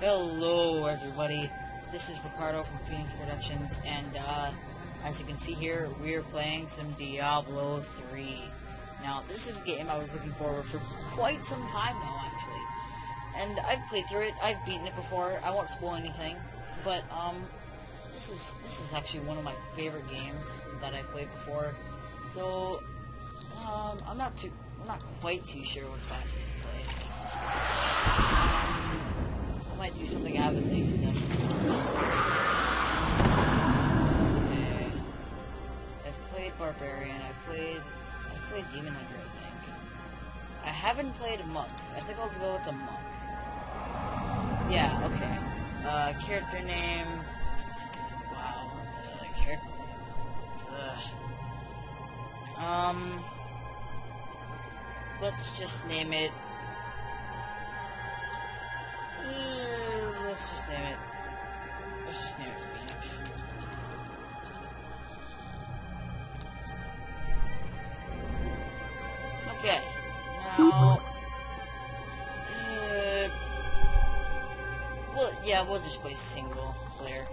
Hello everybody, this is Ricardo from Phoenix Productions, and as you can see here, we're playing some Diablo 3. Now, this is a game I was looking forward for quite some time now, actually. And I've played through it, I've beaten it before, I won't spoil anything, but this is actually one of my favorite games that I've played before. So, I'm not quite too sure what classes to play. I might do something I haven't thinking of. Okay. I've played Barbarian, I've played Demon Hunter, I think. I haven't played a Monk. I think I'll go with the Monk. Yeah, okay. Character name. Wow. Let's just name it. Let's just name it Phoenix. Okay. Now, we'll just play single player.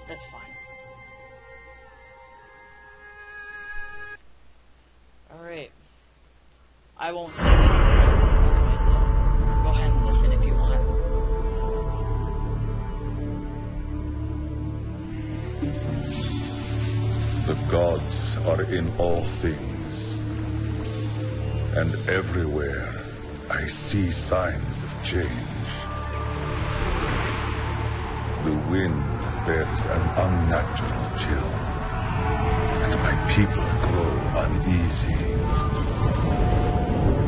That's fine. Alright. I won't say anything anyway, so go ahead and listen if you want. The gods are in all things, and everywhere I see signs of change. The wind bears an unnatural chill, and my people grow uneasy.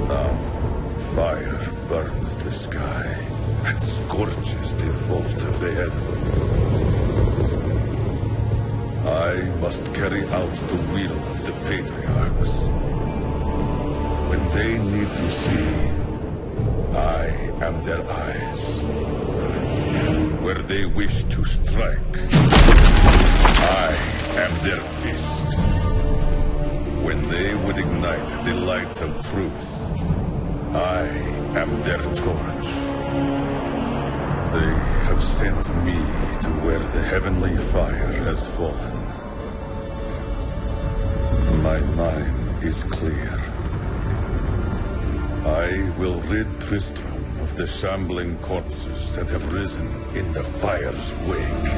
Now, fire burns the sky and scorches the vault of the heavens. I must carry out the will of the patriarchs. When they need to see, I am their eyes. Where they wish to strike, I am their fist. When they would ignite the light of truth, I am their torch. They have sent me to where the heavenly fire has fallen. My mind is clear. I will rid Tristram of the shambling corpses that have risen in the fire's wake.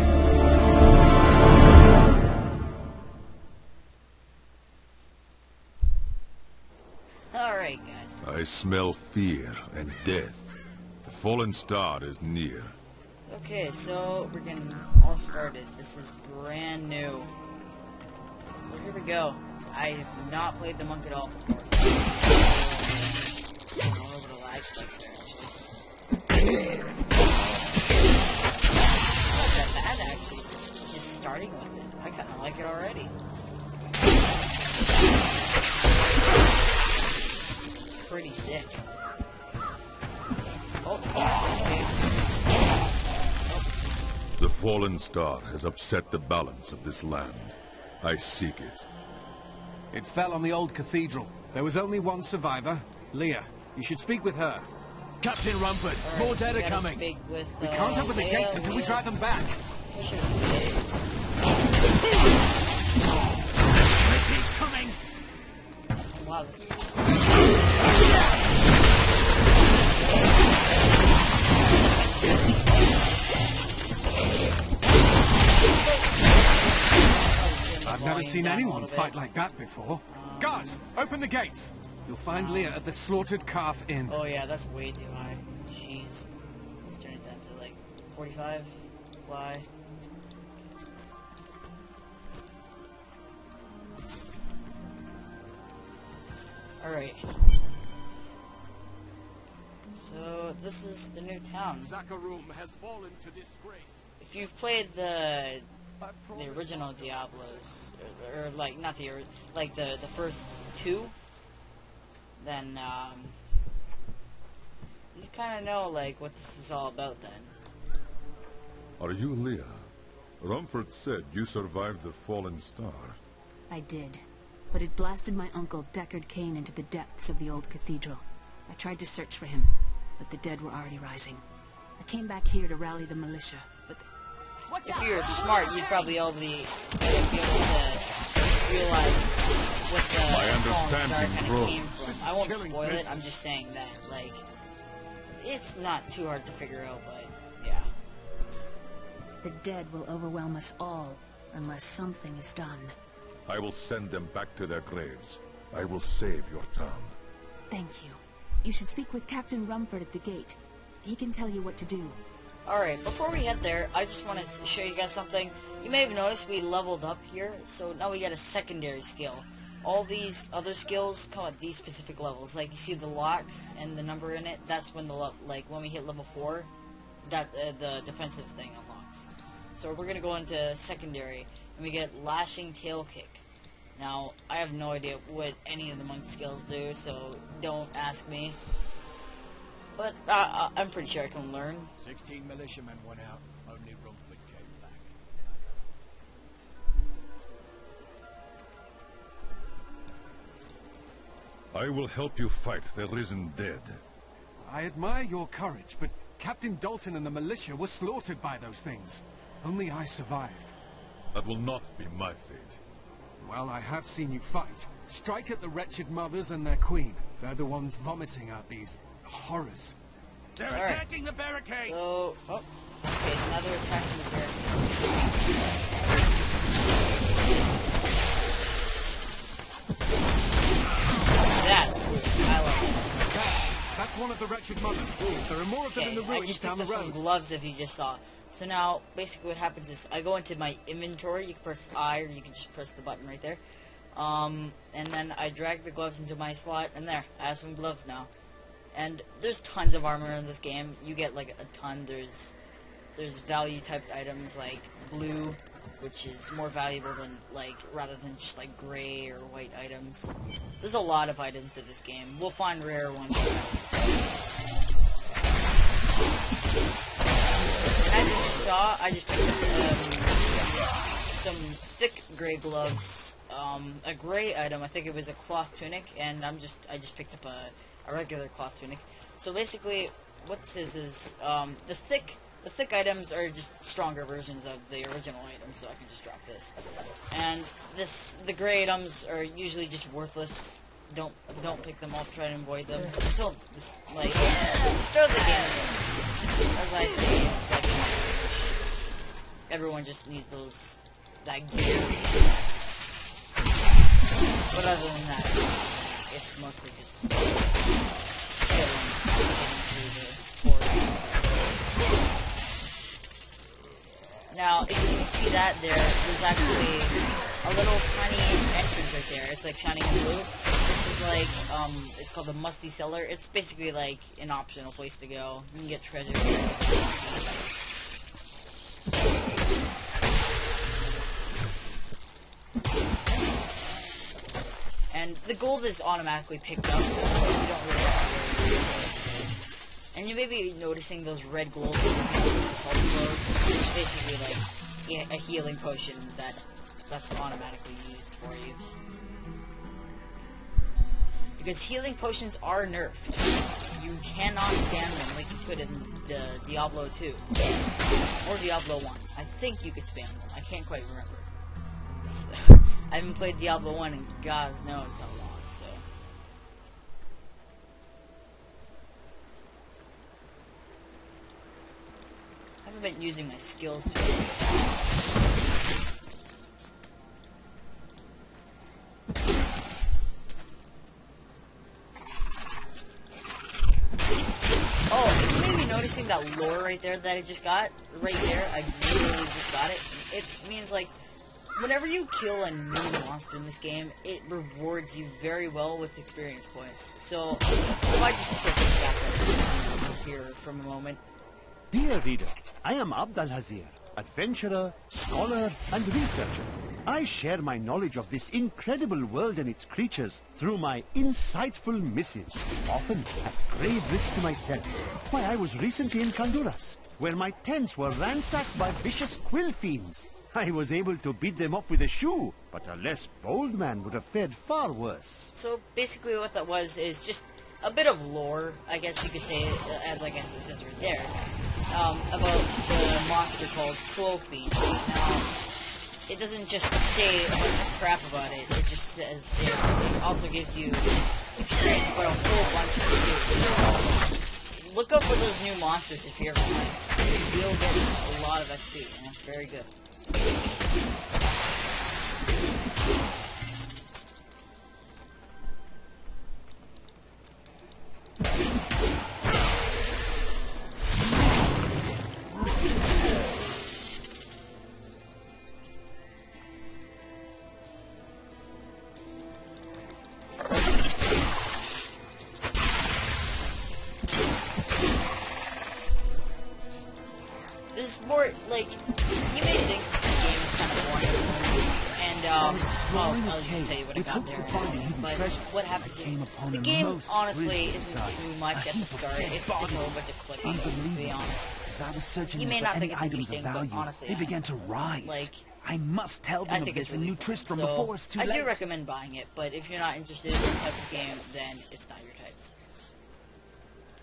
Alright, guys. I smell fear and death. The fallen star is near. Okay, so we're getting all started. This is brand new. So here we go. I have not played the Monk at all before. So I don't know what the lag spikes there, actually. Not that bad, actually. Just starting with it. I kind of like it already. Pretty sick. Oh, okay. The fallen star has upset the balance of this land. I seek it. It fell on the old cathedral. There was only one survivor, Leah. You should speak with her. Captain Rumford, Right, more dead are coming. With, We can't open the gates until we drive them back. They keep coming. Wow. I've never seen anyone fight like that before. Guards, open the gates. You'll find Leah at the Slaughtered Calf Inn. Oh yeah, that's way too high. Jeez. Let's turn it down to like 45. Fly. Alright. So, this is the new town. Zakharum has fallen to disgrace. If you've played the original Diablos, or like, not the, like the first two, then, you kind of know, like, what this is all about then. Are you Leah? Rumford said you survived the fallen star. I did, but it blasted my uncle Deckard Cain into the depths of the old cathedral. I tried to search for him, but the dead were already rising. I came back here to rally the militia, but... If you're smart, you'd probably be able to realize what the My fallen star understanding kind of grows. came from. I won't spoil it, I'm just saying that, like, it's not too hard to figure out, but, yeah. The dead will overwhelm us all, unless something is done. I will send them back to their graves. I will save your town. Thank you. You should speak with Captain Rumford at the gate. He can tell you what to do. Alright, before we head there, I just want to show you guys something. You may have noticed we leveled up here, so now we got a secondary skill. All these other skills come at these specific levels. Like, you see the locks and the number in it, that's when when we hit level 4, that the defensive thing unlocks. So we're going to go into secondary, and we get Lashing Tail Kick. Now, I have no idea what any of the monk skills do, so don't ask me. But I'm pretty sure I can learn. 16 militiamen went out. Only Rumford came back. I will help you fight the risen dead. I admire your courage, but Captain Dalton and the militia were slaughtered by those things. Only I survived. That will not be my fate. Well, I have seen you fight. Strike at the wretched mothers and their queen. They're the ones vomiting out these horrors. They're All right. attacking the barricades! So, oh, okay, now they're attacking the barricades. That's good. I like it. That's one of the wretched mothers. There are more of them in the I ruins just down picked the up some road. gloves if you just saw. So now, basically what happens is, I go into my inventory, you can press I, or you can just press the button right there. And then I drag the gloves into my slot, and there, I have some gloves now. And there's tons of armor in this game. You get like a ton. There's value typed items like blue, which is more valuable than rather than just like gray or white items. There's a lot of items to this game. We'll find rare ones. As you just saw, I just picked up some thick gray gloves. A gray item. I think it was a cloth tunic, and I just picked up a regular cloth tunic. So basically, what this is the thick items are just stronger versions of the original items, so I can just drop this. And the gray items are usually just worthless. Don't pick them up. Try to avoid them until start of the game. As I say, it's like everyone just needs that gear. But other than that, it's mostly just killing through the forest. Now, if you can see that there's actually a little tiny entrance right there. It's like shining in blue. This is like, it's called the Musty Cellar. It's basically like an optional place to go. You can get treasure. And the gold is automatically picked up, so you don't really have to worry about it. And you may be noticing those red globes, which is basically like a healing potion that's automatically used for you. Because healing potions are nerfed. You cannot spam them like you could in the Diablo 2. Or Diablo 1. I think you could spam them. I can't quite remember. I haven't played Diablo 1 in God knows how long, so... I haven't been using my skills too much. Oh, you may be noticing that lore right there that I just got. Right there, I literally just got it. It means, like, whenever you kill a new monster in this game, it rewards you very well with experience points. So, if I just take this back here for a moment. Dear reader, I am Abd al-Hazir, adventurer, scholar, and researcher. I share my knowledge of this incredible world and its creatures through my insightful missives, often at grave risk to myself. Why, I was recently in Kanduras, where my tents were ransacked by vicious quill fiends. I was able to beat them off with a shoe, but a less bold man would have fared far worse. So basically what that was is just a bit of lore, I guess you could say, as I guess it says right there. about the monster called Clothing. Now, it doesn't just say a bunch of crap about it. It just says it also gives you experience, but a whole bunch of it. Look up for those new monsters if you ever want. You'll get a lot of XP, and that's very good. This is more, like, you may think the game is kind of boring, and, well, I'll just tell you what I got there, but what happens is, the game, honestly, isn't too much at the start. It's just a whole bunch of clicking, to be honest. You may not think it's interesting, but honestly, they began to rise. Like, I must tell them of this and new Tristram before it's too late. I do recommend buying it, but if you're not interested in this type of game, then it's not your type.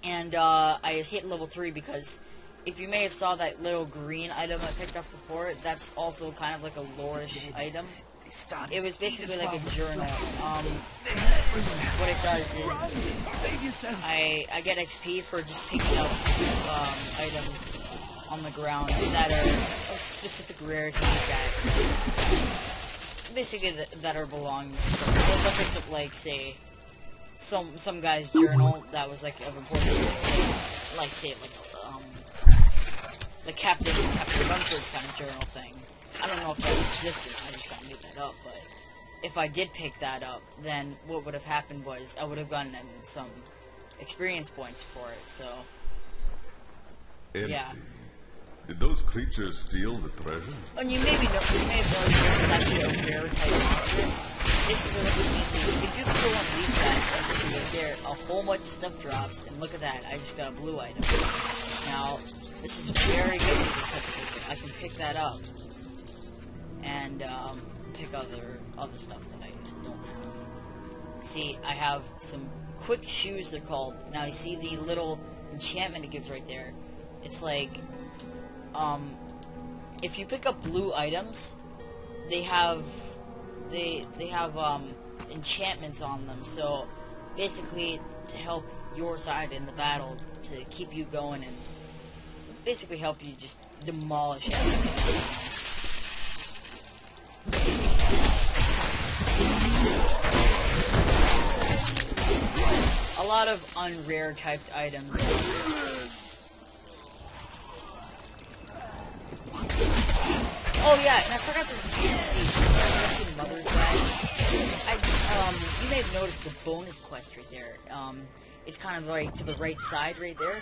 And, I hit level 3 because if you may have saw that little green item I picked off before, that's also kind of like a lore-ish item. It was basically like a journal. What it does is I get XP for just picking up items on the ground that are of specific rarities that basically that are belonging. So I picked up, like, say some guy's journal that was like of importance, like say like the Captain Rumford's kind of journal thing. I don't know if that existed, I just got to make that up, but if I did pick that up, then what would have happened was I would have gotten some experience points for it, so Empty. yeah. Did those creatures steal the treasure? And you may have noticed it's actually a rare type monster. Basically what this means is if you kill one of these guys and shoot it there, a whole bunch of stuff drops, and look at that, I just got a blue item. Now, this is very good for this type of thing. I can pick that up and pick other stuff that I don't have. See, I have some quick shoes, they're called. Now you see the little enchantment it gives right there. It's like, if you pick up blue items, they have enchantments on them. So basically, to help your side in the battle, to keep you going and basically help you just demolish everything. A lot of unrare typed items. Oh yeah, and I forgot to see Mother's Guide. You may have noticed the bonus quest right there. It's kind of like to the right side right there.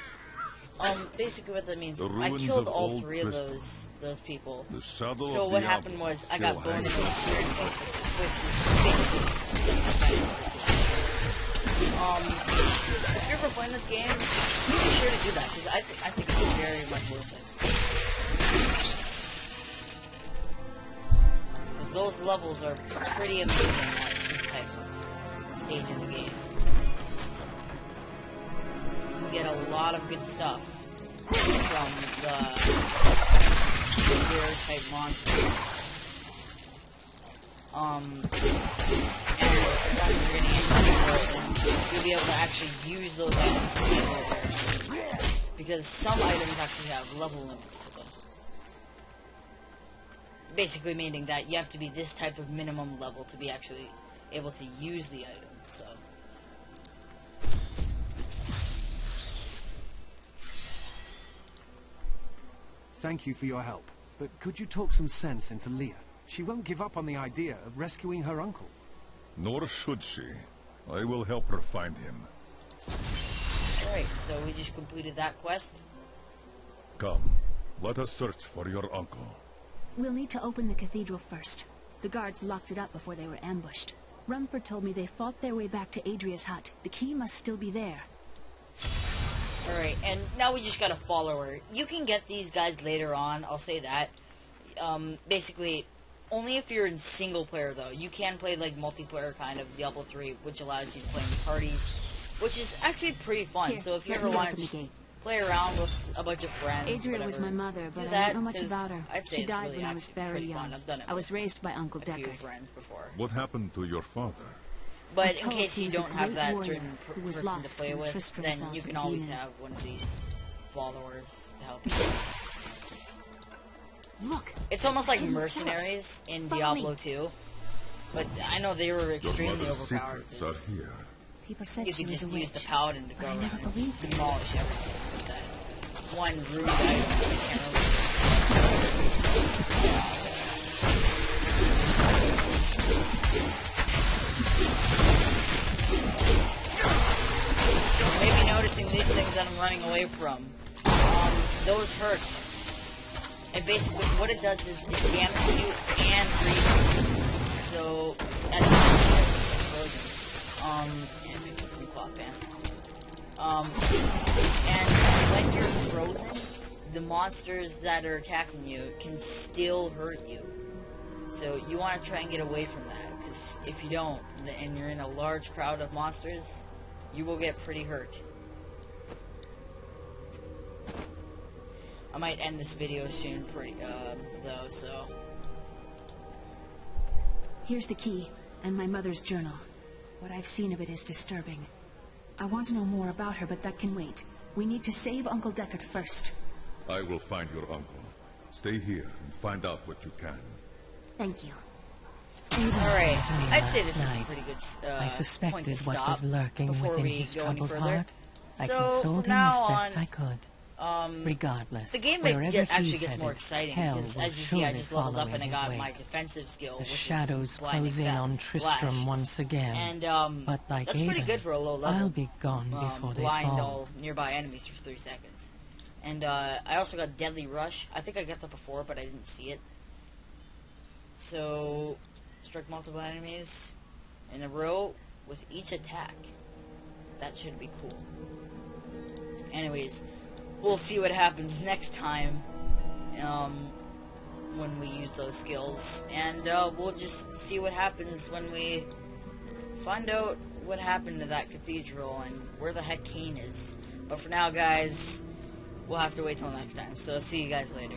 Basically what that means, I killed all 3 of those people. So what happened was, I got bonus experience points, which is basically if you're ever playing this game, be sure to do that, because I think it's very much worth it. Because those levels are pretty amazing at this type of stage in the game. Get a lot of good stuff from the rare type monsters. And you're getting into you'll be able to actually use those items because some items actually have level limits to them. Basically meaning that you have to be this type of minimum level to be actually able to use the item, so. Thank you for your help, but could you talk some sense into Leah? She won't give up on the idea of rescuing her uncle. Nor should she. I will help her find him. Alright, so we just completed that quest. Come, let us search for your uncle. We'll need to open the cathedral first. The guards locked it up before they were ambushed. Rumford told me they fought their way back to Adria's hut. The key must still be there. Alright, and now we just got a follower. You can get these guys later on, I'll say that. Basically, only if you're in single player though. You can play like multiplayer kind of Diablo 3, which allows you to play in parties, which is actually pretty fun. Here, so if you let ever me want open to the just gate. play around with a bunch of friends. Adria was my mother, but Do I that, don't know much 'cause about her. I'd say She it's died really when I was actually very pretty young. fun. I've done it I was with raised by Uncle a few Deckard. friends before. What happened to your father? But in told case he you was a don't have great that warrior certain who was person to lost play when with, Tristram then fell you to can the always demons. have one of these followers to help you. Look, It's almost like hidden mercenaries in Follow Diablo me. 2, but I know they were Your extremely mother's overpowered. secrets are here. people said You she could was just a use the witch. paladin to go I around never and believed it. demolish everything with that one rude item. I can't remember. You may be noticing these things that I'm running away from. Those hurt. And basically what it does is it damages you and freezes you. So, that's frozen. Yeah, maybe 3 cloth pants. And when you're frozen, the monsters that are attacking you can still hurt you. So you want to try and get away from that, because if you don't, and you're in a large crowd of monsters, you will get pretty hurt. I might end this video soon, though, so... Here's the key, and my mother's journal. What I've seen of it is disturbing. I want to know more about her, but that can wait. We need to save Uncle Deckard first. I will find your uncle. Stay here and find out what you can. Thank you. Alright, I'd say this is a night, pretty good I point suspected to what stop was lurking before within we his go any troubled further. heart. I So, consoled from him as now best on, I could. Regardless, the game wherever actually he's gets more headed, exciting, hell because will as you see, I surely just leveled follow up and I in got his my wake. defensive skill, The which shadows is blinding close in on Tristram flash. once again. And, but like that's pretty Aiden, good for a low level. I'll be gone before they blind fall. all nearby enemies for 3 seconds. And, I also got Deadly Rush. I think I got that before, but I didn't see it. So, strike multiple enemies in a row with each attack. That should be cool. Anyways, we'll see what happens next time when we use those skills. And we'll just see what happens when we find out what happened to that cathedral and where the heck Kane is. But for now, guys, we'll have to wait till next time. So see you guys later.